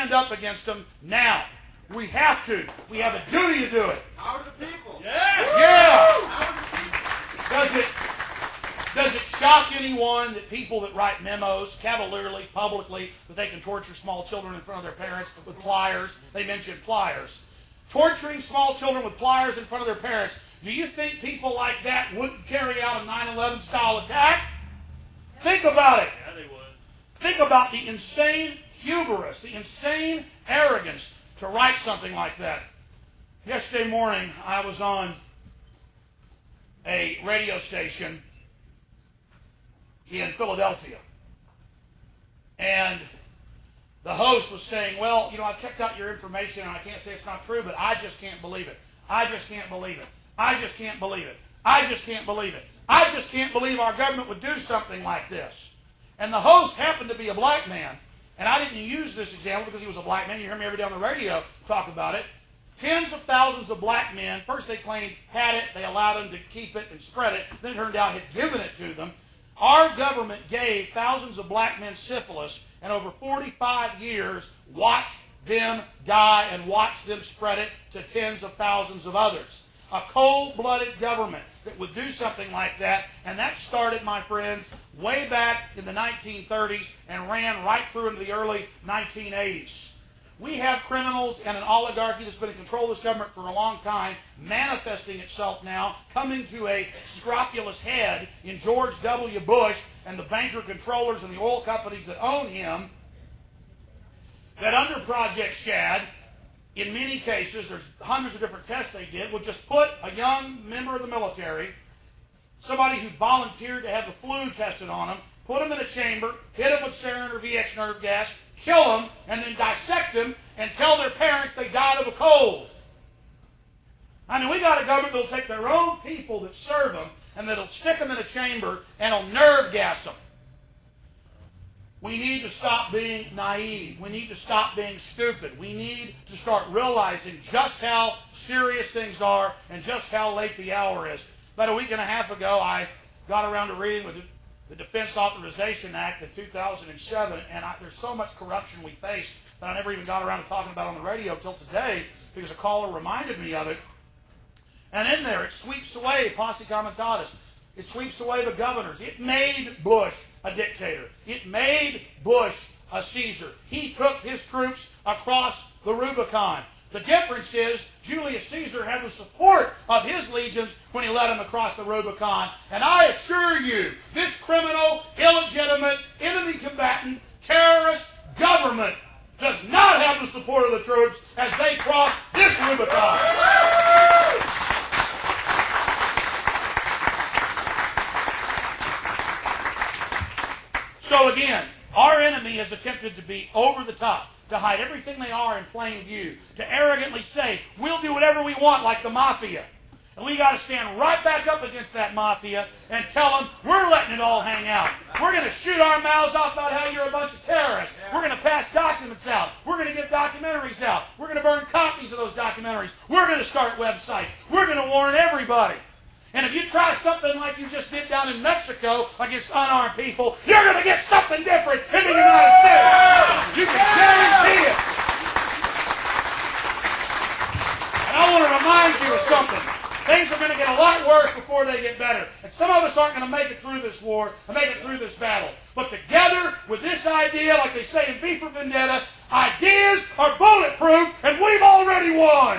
stand up against them now. We have to. We have a duty to do it. How are the people? Yeah. How are the people? Does it shock anyone that people that write memos cavalierly, publicly, that they can torture small children in front of their parents with pliers? They mentioned pliers. Torturing small children with pliers in front of their parents. Do you think people like that wouldn't carry out a 9/11 style attack? Think about it. Yeah, they would. Think about the insane hubris, the insane arrogance to write something like that. Yesterday morning, I was on a radio station in Philadelphia. And the host was saying, well, you know, I've checked out your information and I can't say it's not true, but I just can't believe it. I just can't believe it. I just can't believe it. I just can't believe it. I just can't believe our government would do something like this. And the host happened to be a black man. And I didn't use this example because he was a black man. You hear me every day on the radio talk about it. Tens of thousands of black men, first they claimed had it, they allowed them to keep it and spread it, then it turned out had given it to them. Our government gave thousands of black men syphilis and over 45 years watched them die and watched them spread it to tens of thousands of others. A cold-blooded government that would do something like that, and that started, my friends, way back in the 1930s and ran right through into the early 1980s. We have criminals and an oligarchy that's been in control of this government for a long time, manifesting itself now, coming to a scrofulous head in George W. Bush and the banker controllers and the oil companies that own him, that under Project Shad, in many cases, there's hundreds of different tests they did, would just put a young member of the military, somebody who volunteered to have the flu tested on them, put them in a chamber, hit them with sarin or VX nerve gas, kill them, and then dissect them and tell their parents they died of a cold. I mean, we got a government that'll take their own people that serve them and that'll stick them in a chamber and will nerve gas them. We need to stop being naive. We need to stop being stupid. We need to start realizing just how serious things are and just how late the hour is. About a week and a half ago, I got around to reading the Defense Authorization Act of 2007, and there's so much corruption we face that I never even got around to talking about on the radio until today because a caller reminded me of it. And in there, it sweeps away posse comitatus. It sweeps away the governors. It made Bush a dictator. It made Bush a Caesar. He took his troops across the Rubicon. The difference is Julius Caesar had the support of his legions when he led them across the Rubicon. And I assure you, this criminal, illegitimate, enemy combatant, terrorist government does not have the support of the troops as they cross this Rubicon. So again, our enemy has attempted to be over the top, to hide everything they are in plain view, to arrogantly say, we'll do whatever we want like the mafia. And we got to stand right back up against that mafia and tell them we're letting it all hang out. We're going to shoot our mouths off about how you're a bunch of terrorists. We're going to pass documents out. We're going to get documentaries out. We're going to burn copies of those documentaries. We're going to start websites. We're going to warn everybody. And if you try something like you just did down in Mexico against unarmed people, you're going to get something different in the United States. You can guarantee it. And I want to remind you of something. Things are going to get a lot worse before they get better. And some of us aren't going to make it through this war and make it through this battle. But together with this idea, like they say in V for Vendetta, ideas are bulletproof and we've already won.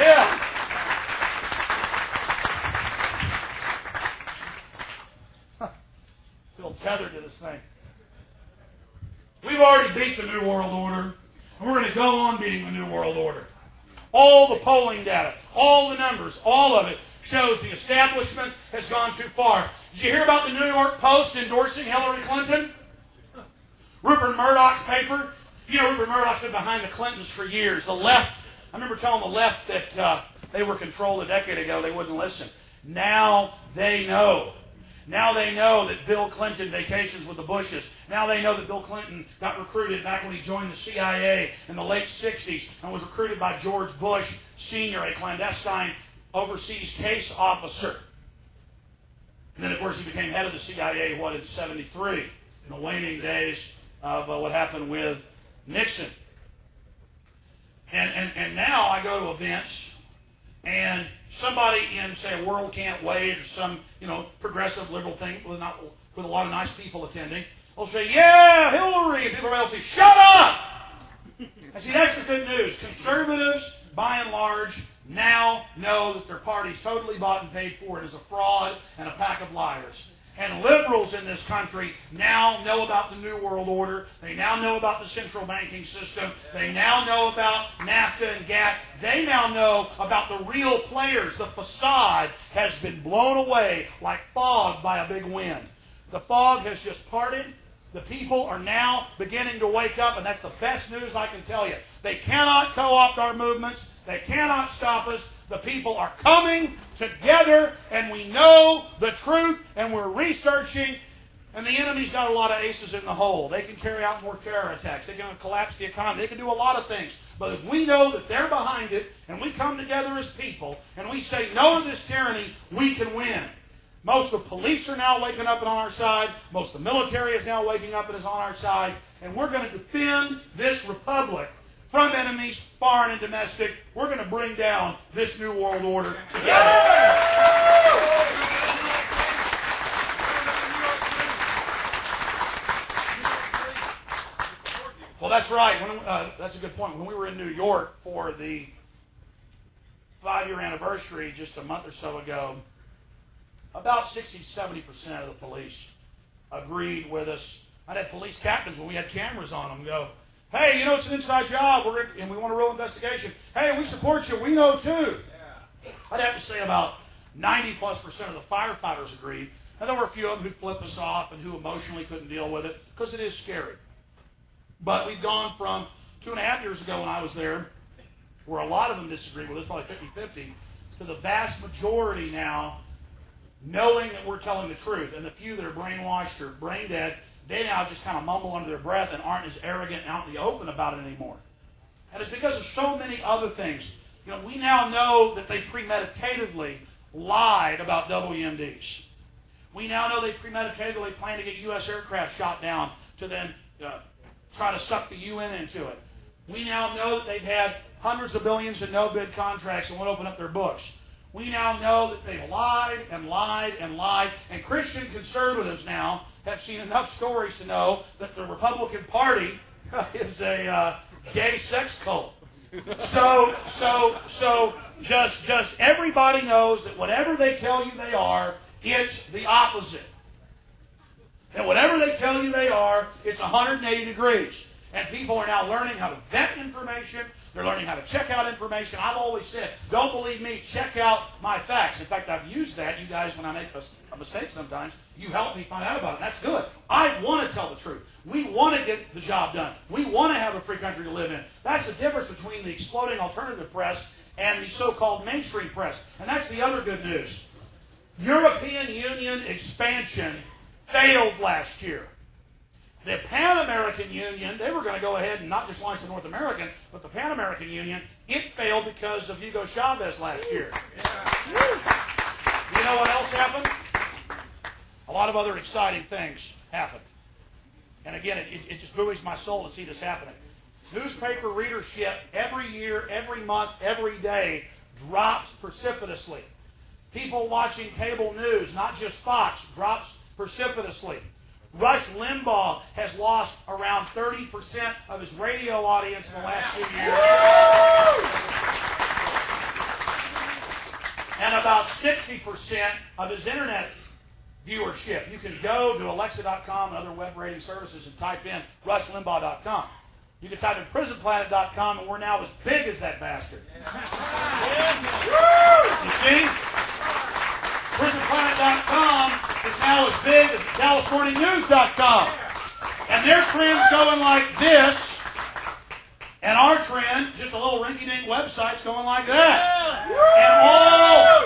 Yeah. Feel tethered to this thing. We've already beat the New World Order. And we're going to go on beating the New World Order. All the polling data, all the numbers, all of it shows the establishment has gone too far. Did you hear about the New York Post endorsing Hillary Clinton? Rupert Murdoch's paper. You know, Rupert Murdoch's been behind the Clintons for years. The left, I remember telling the left that they were controlled a decade ago. They wouldn't listen. Now they know. Now they know that Bill Clinton vacations with the Bushes. Now they know that Bill Clinton got recruited back when he joined the CIA in the late 60s and was recruited by George Bush Sr., a clandestine overseas case officer. And then, of course, he became head of the CIA, in 73, in the waning days of what happened with Nixon. And now I go to events, and somebody in, say, a World Can't Wait or some, progressive liberal thing with a lot of nice people attending, will say, yeah, Hillary, and people will say, shut up! And see, that's the good news. Conservatives, by and large, now know that their party's totally bought and paid for. It is a fraud and a pack of liars. And liberals in this country now know about the New World Order. They now know about the central banking system. They now know about NAFTA and GATT. They now know about the real players. The facade has been blown away like fog by a big wind. The fog has just parted. The people are now beginning to wake up, and that's the best news I can tell you. They cannot co-opt our movements. They cannot stop us. The people are coming together, and we know the truth, and we're researching, and the enemy's got a lot of aces in the hole. They can carry out more terror attacks. They're going to collapse the economy. They can do a lot of things. But if we know that they're behind it, and we come together as people, and we say no to this tyranny, we can win. Most of the police are now waking up and on our side. Most of the military is now waking up and is on our side. And we're going to defend this republic from enemies, foreign and domestic. We're going to bring down this New World Order together. Well, that's right. That's a good point. When we were in New York for the 5-year anniversary just a month or so ago, about 60-70% of the police agreed with us. I had police captains when we had cameras on them go, hey, it's an inside job, and we want a real investigation. Hey, we support you. We know too. Yeah. I'd have to say about 90+% of the firefighters agreed. And there were a few of them who'd flip us off and who emotionally couldn't deal with it because it is scary. But we've gone from 2.5 years ago when I was there, where a lot of them disagreed with us, probably 50-50, to the vast majority now knowing that we're telling the truth. And the few that are brainwashed or brain dead, they now just kind of mumble under their breath and aren't as arrogant and out in the open about it anymore. And it's because of so many other things. We now know that they premeditatedly lied about WMDs. We now know they premeditatedly planned to get U.S. aircraft shot down to then try to suck the UN into it. We now know that they've had hundreds of billions in no-bid contracts and won't open up their books. We now know that they've lied and lied and lied. And Christian conservatives now have seen enough stories to know that the Republican Party is a gay sex cult. So just everybody knows that whatever they tell you they are, it's the opposite. And whatever they tell you they are, it's 180 degrees. And people are now learning how to vet information. They're learning how to check out information. I've always said, don't believe me, check out my facts. In fact, I've used that. You guys, when I make a mistake sometimes, you help me find out about it. That's good. I want to tell the truth. We want to get the job done. We want to have a free country to live in. That's the difference between the exploding alternative press and the so-called mainstream press. And that's the other good news. European Union expansion failed last year. The Pan-American Union, they were going to go ahead and not just launch the North American, but the Pan-American Union, it failed because of Hugo Chavez last year. You know what else happened? A lot of other exciting things happened. And again, it just buoys my soul to see this happening. Newspaper readership every year, every month, every day drops precipitously. People watching cable news, not just Fox, drops precipitously. Rush Limbaugh has lost around 30% of his radio audience in the last few years. And about 60% of his internet viewership. You can go to Alexa.com and other web rating services and type in RushLimbaugh.com. You can type in PrisonPlanet.com, and we're now as big as that bastard. You see? PrisonPlanet.com is now as big as DallasMorningNews.com. And their trend's going like this, and our trend, just a little rinky-dink website's going like that. And all